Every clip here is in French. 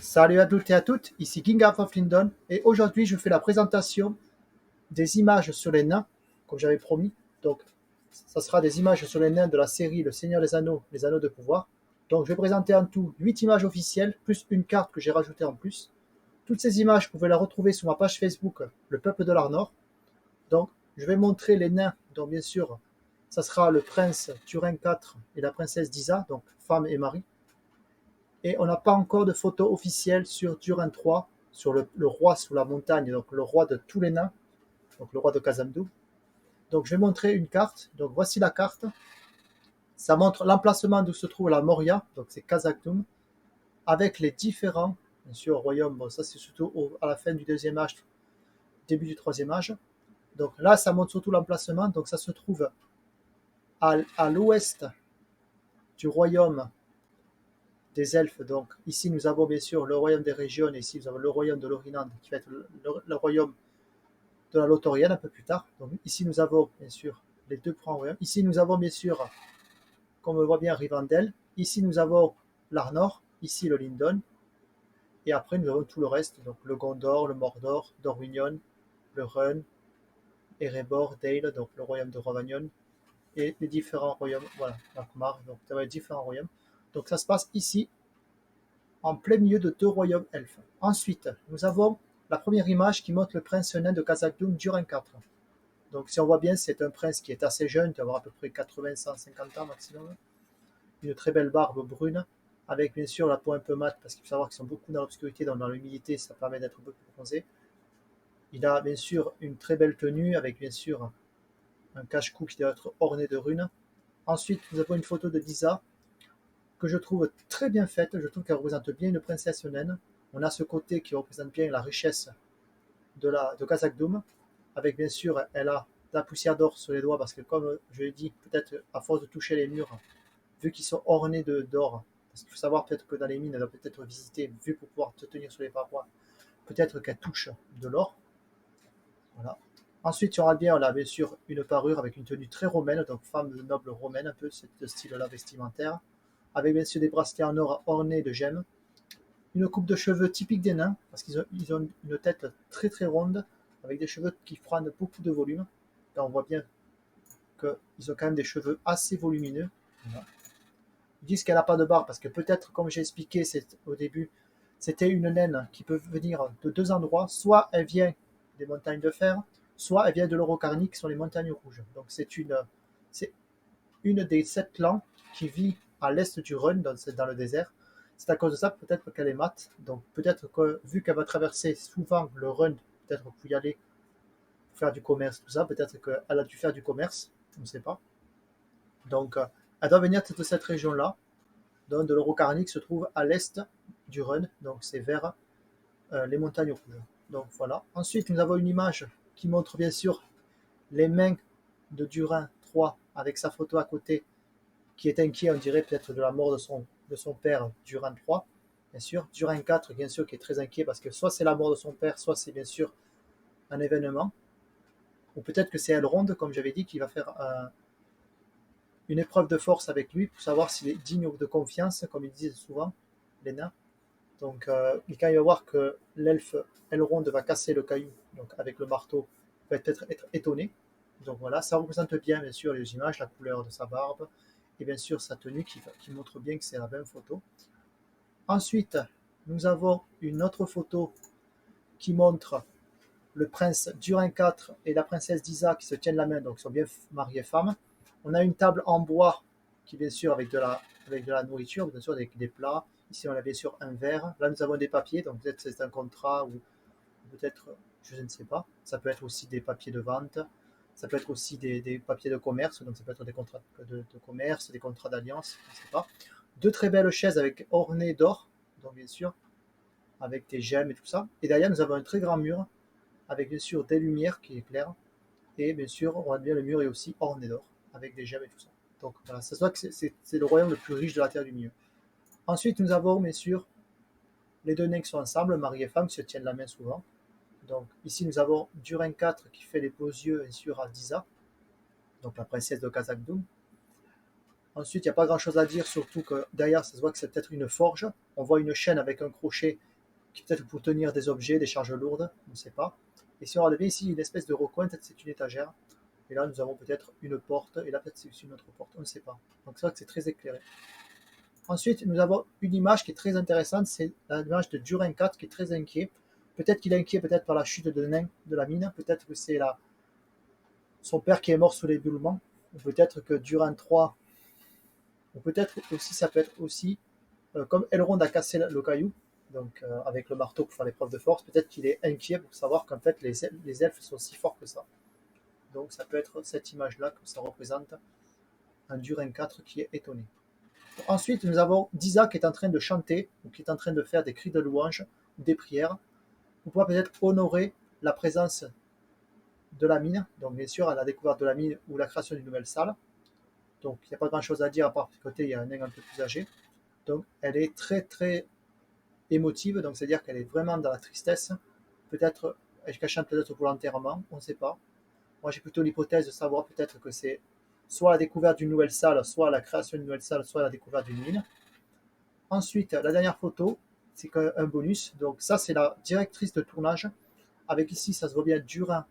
Salut à toutes et à toutes, ici Gingarth of Lindon et aujourd'hui je fais la présentation des images sur les nains, comme j'avais promis. Donc ça sera des images sur les nains de la série Le Seigneur des Anneaux, les Anneaux de Pouvoir. Donc je vais présenter en tout 8 images officielles, plus une carte que j'ai rajoutée en plus. Toutes ces images, vous pouvez les retrouver sur ma page Facebook, Le Peuple de l'Arnor. Donc je vais montrer les nains, donc bien sûr, ça sera le prince Turin IV et la princesse Disa, donc femme et mari. Et on n'a pas encore de photo officielle sur Durin 3, sur le roi sous la montagne, donc le roi de tous les nains, donc le roi de Khazad-dûm. Donc je vais montrer une carte. Donc voici la carte. Ça montre l'emplacement d'où se trouve la Moria, donc c'est Khazad-dûm, avec les différents, bien sûr, royaumes. Bon, ça c'est surtout à la fin du deuxième âge, début du troisième âge. Donc là, ça montre surtout l'emplacement. Donc ça se trouve à l'ouest du royaume des elfes. Donc ici nous avons bien sûr le royaume des régions, et ici nous avons le royaume de l'Orinand qui va être le royaume de la Lothorienne un peu plus tard. Donc ici nous avons bien sûr les deux grands royaumes. Ici nous avons bien sûr, comme on le voit bien, Rivendell. Ici nous avons l'Arnor, ici le Lindon. Et après nous avons tout le reste, donc le Gondor, le Mordor, Dorwinion, le Rhûn, Erebor, Dale, donc le royaume de Rovanion, et les différents royaumes, voilà, Akmar, donc ça va être différents royaumes. Donc ça se passe ici, en plein milieu de deux royaumes elfes. Ensuite, nous avons la première image qui montre le prince nain de Khazad-dûm, Durin IV. Donc si on voit bien, c'est un prince qui est assez jeune, il doit avoir à peu près 80-150 ans maximum. Une très belle barbe brune, avec bien sûr la peau un peu mate, parce qu'il faut savoir qu'ils sont beaucoup dans l'obscurité, donc dans l'humidité, ça permet d'être un peu plus bronzé. Il a bien sûr une très belle tenue, avec bien sûr un cache-cou qui doit être orné de runes. Ensuite, nous avons une photo de Disa, que je trouve très bien faite. Je trouve qu'elle représente bien une princesse naine. On a ce côté qui représente bien la richesse de Khazad-dûm, avec bien sûr, elle a de la poussière d'or sur les doigts, parce que comme je l'ai dit, peut-être à force de toucher les murs, vu qu'ils sont ornés d'or, parce qu'il faut savoir peut-être que dans les mines, elle doit peut-être visiter, vu pour pouvoir te tenir sur les parois, peut-être qu'elle touche de l'or. Voilà. Ensuite, on a bien sûr une parure avec une tenue très romaine, donc femme de noble romaine, un peu ce style-là vestimentaire, avec bien sûr des bracelets en or ornés de gemmes, une coupe de cheveux typique des nains, parce qu'ils ont une tête très très ronde, avec des cheveux qui prennent beaucoup de volume. Là, on voit bien qu'ils ont quand même des cheveux assez volumineux. Voilà. Ils disent qu'elle n'a pas de barbe, parce que peut-être, comme j'ai expliqué au début, c'était une naine qui peut venir de deux endroits. Soit elle vient des montagnes de fer, soit elle vient de l'Orocarnie, qui sont les montagnes rouges. Donc c'est une des 7 clans qui vit à l'est du Rhône, dans le désert. C'est à cause de ça peut-être qu'elle est mate. Donc peut-être que vu qu'elle va traverser souvent le Rhône, peut-être pour y aller pour faire du commerce, tout ça, peut-être qu'elle a dû faire du commerce, on ne sait pas. Donc elle doit venir de cette région-là, donc de l'Orocarnie qui se trouve à l'est du Rhône, donc c'est vers les montagnes rouges. Donc voilà. Ensuite, nous avons une image qui montre bien sûr les mains de Durin III avec sa photo à côté, qui est inquiet, on dirait peut-être de la mort de son père, Durin III, bien sûr. Durin IV, bien sûr, qui est très inquiet parce que soit c'est la mort de son père, soit c'est bien sûr un événement. Ou peut-être que c'est Elrond, comme j'avais dit, qui va faire une épreuve de force avec lui pour savoir s'il est digne de confiance, comme ils disent souvent, les nains. Donc, quand il va voir que l'elfe Elrond va casser le caillou donc avec le marteau, il va peut-être être étonné. Donc voilà, ça représente bien sûr les images, la couleur de sa barbe et bien sûr sa tenue qui montre bien que c'est la même photo. Ensuite, nous avons une autre photo qui montre le prince Durin IV et la princesse Disa qui se tiennent la main, donc ils sont bien mariés femmes. On a une table en bois qui bien sûr avec de la nourriture, bien sûr avec des plats. Ici on a bien sûr un verre. Là nous avons des papiers, donc peut-être c'est un contrat ou peut-être, je ne sais pas. Ça peut être aussi des papiers de vente. Ça peut être aussi des papiers de commerce, donc ça peut être des contrats de commerce, des contrats d'alliance, je ne sais pas. Deux très belles chaises avec ornées d'or, donc bien sûr, avec des gemmes et tout ça. Et derrière, nous avons un très grand mur, avec bien sûr des lumières qui éclairent. Et bien sûr, on voit bien le mur est aussi orné d'or, avec des gemmes et tout ça. Donc voilà, ça se voit que c'est le royaume le plus riche de la Terre du Milieu. Ensuite, nous avons bien sûr les deux nains qui sont ensemble, mari et femme, qui se tiennent la main souvent. Donc ici, nous avons Durin IV qui fait les beaux yeux, bien sûr, à Disa, donc la princesse de Khazad-dûm. Ensuite, il n'y a pas grand chose à dire, surtout que derrière, ça se voit que c'est peut-être une forge. On voit une chaîne avec un crochet qui peut-être pour tenir des objets, des charges lourdes, on ne sait pas. Et si on regarde bien ici, une espèce de recointe, c'est une étagère. Et là, nous avons peut-être une porte, et là, peut-être c'est une autre porte, on ne sait pas. Donc, c'est vrai que c'est très éclairé. Ensuite, nous avons une image qui est très intéressante, c'est l'image de Durin 4 qui est très inquiet. Peut-être qu'il est inquiet peut-être par la chute de nain de la mine, peut-être que c'est son père qui est mort sous l'éboulement, ou peut-être que Durin 3, ou peut-être aussi, ça peut être aussi, comme Elrond a cassé le caillou, donc avec le marteau pour faire l'épreuve de force, peut-être qu'il est inquiet pour savoir qu'en fait les elfes sont si forts que ça. Donc ça peut être cette image-là que ça représente un Durin 4 qui est étonné. Ensuite, nous avons Disa qui est en train de chanter, ou qui est en train de faire des cris de louange, des prières, pour pouvoir peut-être honorer la présence de la mine, donc bien sûr à la découverte de la mine ou la création d'une nouvelle salle. Donc il n'y a pas grand chose à dire à part que côté il y a un nain un peu plus âgé. Donc elle est très très émotive, donc c'est-à-dire qu'elle est vraiment dans la tristesse. Peut-être, elle chante peut-être volontairement, on ne sait pas. Moi j'ai plutôt l'hypothèse de savoir peut-être que c'est soit la découverte d'une nouvelle salle, soit la création d'une nouvelle salle, soit la découverte d'une mine. Ensuite, la dernière photo, c'est un bonus. Donc ça, c'est la directrice de tournage. Avec ici, ça se voit bien Durin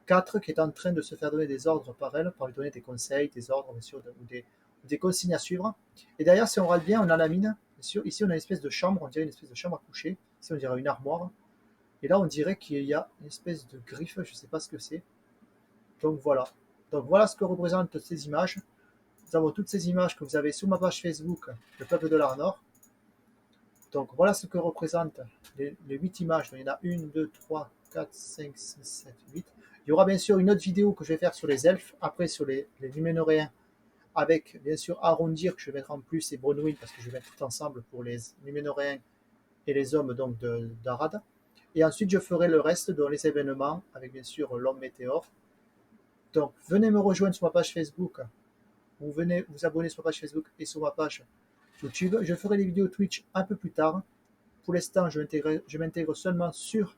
4 qui est en train de se faire donner des ordres par elle, pour lui donner des conseils, des ordres, bien sûr, ou des consignes à suivre. Et derrière, si on regarde bien, on a la mine. Bien sûr, ici, on a une espèce de chambre, on dirait une espèce de chambre à coucher. Ici, on dirait une armoire. Et là, on dirait qu'il y a une espèce de griffe, je ne sais pas ce que c'est. Donc voilà. Donc voilà ce que représentent ces images. Nous avons toutes ces images que vous avez sur ma page Facebook, le peuple de l'Arnor. Donc voilà ce que représentent les 8 images. Donc, il y en a 1, 2, 3, 4, 5, 6, 7, 8. Il y aura bien sûr une autre vidéo que je vais faire sur les elfes, après sur les Numénoréens, avec bien sûr Arondir que je vais mettre en plus et Bronwyn parce que je vais mettre tout ensemble pour les Numénoréens et les hommes donc d'Arad. Et ensuite je ferai le reste dans les événements avec bien sûr l'homme météore. Donc venez me rejoindre sur ma page Facebook, ou venez vous abonner sur ma page Facebook et sur ma page YouTube. Je ferai des vidéos Twitch un peu plus tard. Pour l'instant, je m'intègre seulement sur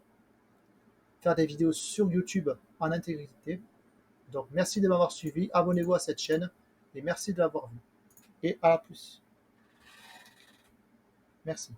faire des vidéos sur YouTube en intégrité. Donc merci de m'avoir suivi, abonnez-vous à cette chaîne et merci de l'avoir vu. Et à la plus. Merci.